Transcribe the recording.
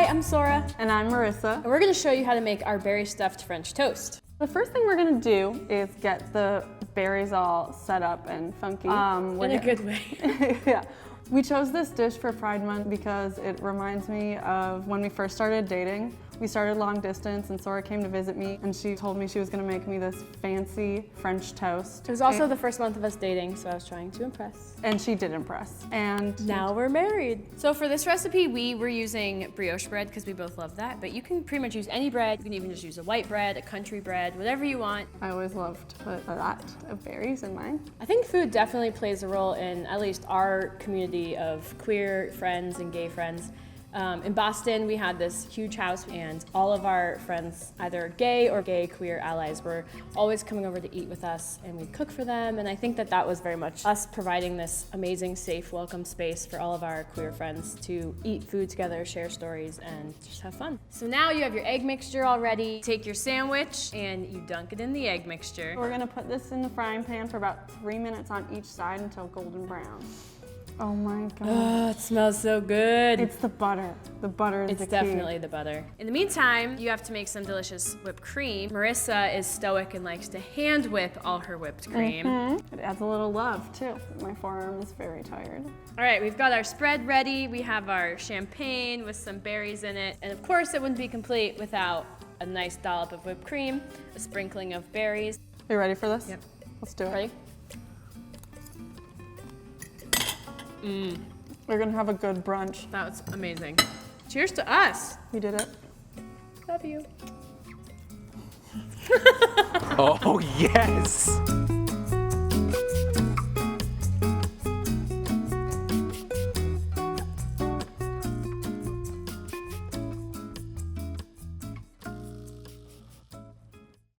I'm Sora. And I'm Marissa. And we're gonna show you how to make our berry stuffed French toast. The first thing we're gonna do is get the berries all set up and funky. In a good way. Yeah. We chose this dish for Pride Month because it reminds me of when we first started dating. We started long distance and Sora came to visit me and she told me she was gonna make me this fancy French toast. It was also the first month of us dating, so I was trying to impress. And she did impress. And Now we're married. So for this recipe, we were using brioche bread because we both love that, but you can pretty much use any bread. You can even just use a white bread, a country bread, whatever you want. I always loved to put a lot of berries in mine. I think food definitely plays a role in at least our community of queer friends and gay friends. In Boston, we had this huge house and all of our friends, either gay or gay queer allies, were always coming over to eat with us and we'd cook for them. And I think that that was very much us providing this amazing, safe, welcome space for all of our queer friends to eat food together, share stories, and just have fun. So now you have your egg mixture all ready. Take your sandwich and you dunk it in the egg mixture. We're gonna put this in the frying pan for about 3 minutes on each side until golden brown. Oh my God. Oh, it smells so good. It's the butter. The butter is the key. It's definitely the butter. In the meantime, you have to make some delicious whipped cream. Marissa is stoic and likes to hand whip all her whipped cream. It adds a little love too. My forearm is very tired. All right, we've got our spread ready. We have our champagne with some berries in it. And of course, it wouldn't be complete without a nice dollop of whipped cream, a sprinkling of berries. Are you ready for this? Yep. Let's do it. Ready? We're gonna have a good brunch. That was amazing. Cheers to us. We did it. Love you. Oh, yes.